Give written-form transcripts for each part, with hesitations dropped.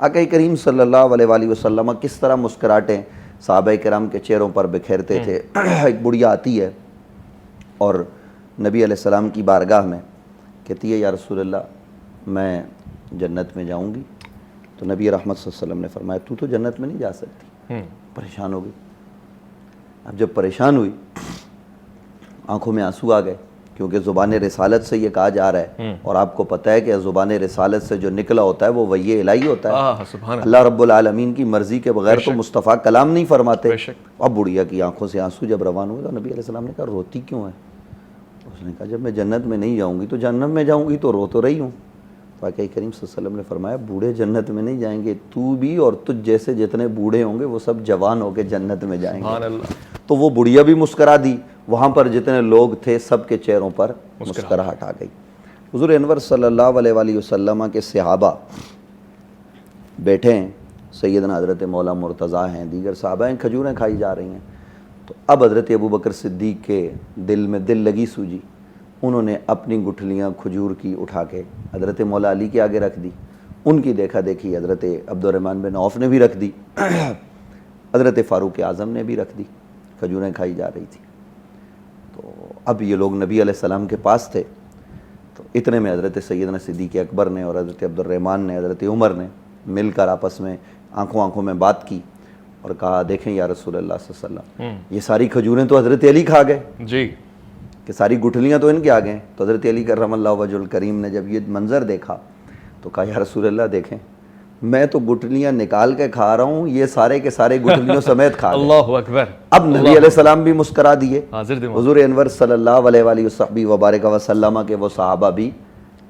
آقا کریم صلی اللہ علیہ وآلہ وسلم کس طرح مسکراہٹیں صحابہ کرام کے چہروں پر بکھیرتے تھے۔ ایک بڑھیا آتی ہے اور نبی علیہ السلام کی بارگاہ میں کہتی ہے یا رسول اللہ میں جنت میں جاؤں گی، تو نبی رحمت صلی اللہ علیہ وسلم نے فرمایا تو تو جنت میں نہیں جا سکتی۔ پریشان ہو گئی۔ اب جب پریشان ہوئی آنکھوں میں آنسو آ گئے، کیونکہ زبان رسالت سے یہ کہا جا رہا ہے، اور آپ کو پتہ ہے کہ زبان رسالت سے جو نکلا ہوتا ہے وہ وحی الہی ہوتا ہے۔ اللہ رب العالمین کی مرضی کے بغیر تو مصطفیٰ کلام نہیں فرماتے۔ اب بڑھیا کی آنکھوں سے آنسو جب روان ہوئے تو نبی علیہ السلام نے کہا روتی کیوں ہے؟ اس نے کہا جب میں جنت میں نہیں جاؤں گی تو جہنم میں جاؤں گی تو رو تو رہی ہوں۔ تو آقا کریم صلی اللہ علیہ وسلم نے فرمایا بوڑھے جنت میں نہیں جائیں گے، تو بھی اور تجھ جیسے جتنے بوڑھے ہوں گے وہ سب جوان ہو کے جنت میں جائیں گے۔ تو وہ بڑھیا بھی مسکرا دی، وہاں پر جتنے لوگ تھے سب کے چہروں پر مسکراہٹ آ گئی۔ حضور انور صلی اللہ علیہ وآلہ وسلم کے صحابہ بیٹھے ہیں، سیدنا حضرت مولا مرتضیٰ ہیں، دیگر صحابہ ہیں، کھجوریں کھائی جا رہی ہیں۔ تو اب حضرت ابوبکر صدیق کے دل میں دل لگی سوجی، انہوں نے اپنی گٹھلیاں کھجور کی اٹھا کے حضرت مولا علی کے آگے رکھ دی، ان کی دیکھا دیکھی حضرت عبد الرحمن بن عوف نے بھی رکھ دی، حضرت فاروق اعظم نے بھی رکھ دی، کھجوریں کھائی جا رہی تھی۔ تو اب یہ لوگ نبی علیہ السلام کے پاس تھے، تو اتنے میں حضرت سیدنا صدیق اکبر نے اور حضرت عبد الرحمن نے حضرت عمر نے مل کر آپس میں آنکھوں میں بات کی اور کہا دیکھیں یا رسول اللہ صلی اللہ علیہ وسلم، یہ ساری کھجوریں تو حضرت علی کھا گئے جی، کہ ساری گٹھلیاں تو ان کے آگے ہیں۔ تو حضرت علی کرم اللہ وجہ الکریم نے جب یہ منظر دیکھا تو کہا یا رسول اللہ دیکھیں میں تو گٹھلیاں نکال کے کھا رہا ہوں، یہ سارے کے سارے گٹھلیوں سمیت کھا گئے۔ اللہ اکبر۔ اب نبی علیہ السلام بھی مسکرا دیے، حضور انور صلی اللہ علیہ وآلہ وبارک وسلم کے وہ صحابہ بھی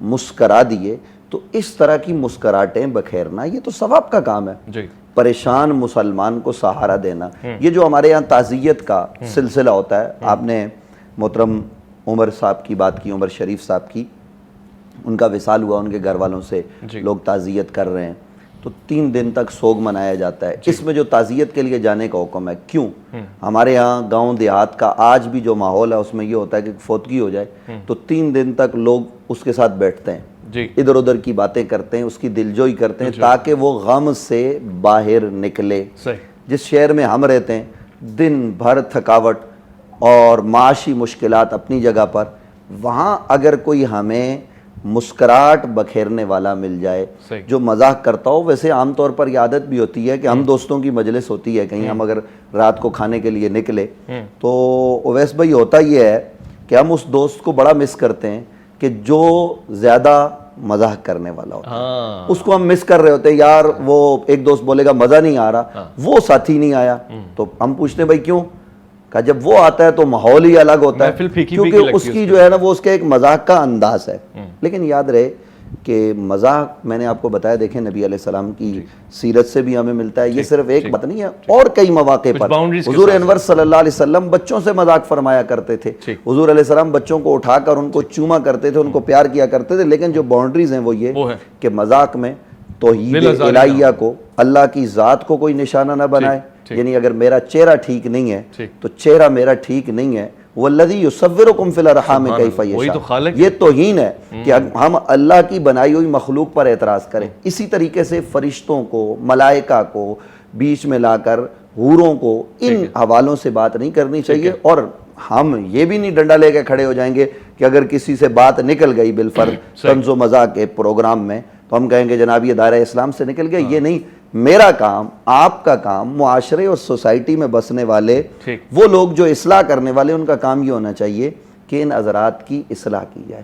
مسکرا دیے۔ تو اس طرح کی مسکراہٹیں بکھیرنا یہ تو ثواب کا کام ہے، پریشان مسلمان کو سہارا دینا۔ یہ جو ہمارے یہاں تعزیت کا سلسلہ ہوتا ہے، آپ نے محترم عمر صاحب کی بات کی، عمر شریف صاحب کی، ان کا وصال ہوا، ان کے گھر والوں سے لوگ تعزیت کر رہے ہیں، تو 3 دن تک سوگ منایا جاتا ہے۔ اس میں جو تعزیت کے لیے جانے کا حکم ہے، کیوں؟ ہمارے ہاں گاؤں دیہات کا آج بھی جو ماحول ہے اس میں یہ ہوتا ہے کہ فوتگی ہو جائے تو 3 دن تک لوگ اس کے ساتھ بیٹھتے ہیں، ادھر ادھر کی باتیں کرتے ہیں، اس کی دلجوئی کرتے ہیں تاکہ وہ غم سے باہر نکلے۔ جس شہر میں ہم رہتے ہیں دن بھر تھکاوٹ اور معاشی مشکلات اپنی جگہ پر، وہاں اگر کوئی ہمیں مسکراہٹ بکھیرنے والا مل جائے جو مزاح کرتا ہو، ویسے عام طور پر یہ عادت بھی ہوتی ہے کہ ہم دوستوں کی مجلس ہوتی ہے، کہیں ہم اگر رات کو کھانے کے لیے نکلے تو اویس بھائی ہوتا یہ ہے کہ ہم اس دوست کو بڑا مس کرتے ہیں کہ جو زیادہ مزاح کرنے والا ہوتا ہے، اس کو ہم مس کر رہے ہوتے ہیں۔ یار وہ ایک دوست بولے گا مزہ نہیں آ رہا، وہ ساتھی نہیں آیا، تو ہم پوچھتے ہیں بھائی کیوں؟ کہ جب وہ آتا ہے تو ماحول ہی الگ ہوتا ہے، کیونکہ اس کی جو ہے نا وہ اس کا ایک مذاق کا انداز ہے۔ لیکن یاد رہے کہ مذاق میں نے آپ کو بتایا، دیکھیں نبی علیہ السلام کی سیرت سے بھی ہمیں ملتا ہے، یہ صرف ایک بات نہیں ہے، اور کئی مواقع پر حضور انور صلی اللہ علیہ وسلم بچوں سے مذاق فرمایا کرتے تھے۔ حضور علیہ السلام بچوں کو اٹھا کر ان کو چوما کرتے تھے، ان کو پیار کیا کرتے تھے، لیکن جو باؤنڈریز ہیں وہ یہ کہ مذاق میں توحید الہیہ کو، اللہ کی ذات کو کوئی نشانہ نہ بنائے، یعنی اگر میرا چہرہ ٹھیک نہیں ہے تو چہرہ میرا ٹھیک نہیں ہے، وَالَّذِي يُصَوِّرُكُمْ فِي الْأَرْحَامِ کَيْفَ يَشَاءُ، یہ توہین ہے کہ ہم اللہ کی بنائی ہوئی مخلوق پر اعتراض کریں۔ اسی طریقے سے فرشتوں کو، ملائکہ کو بیچ میں لا کر، حوروں کو، ان حوالوں سے بات نہیں کرنی چاہیے، اور ہم یہ بھی نہیں ڈنڈا لے کے کھڑے ہو جائیں گے کہ اگر کسی سے بات نکل گئی بالفرض طنز و مزاح کے پروگرام میں تو ہم کہیں گے جناب یہ دائرہ اسلام سے نکل گیا۔ یہ نہیں، میرا کام، آپ کا کام، معاشرے اور سوسائٹی میں بسنے والے وہ لوگ جو اصلاح کرنے والے، ان کا کام یہ ہونا چاہیے کہ ان حضرات کی اصلاح کی جائے۔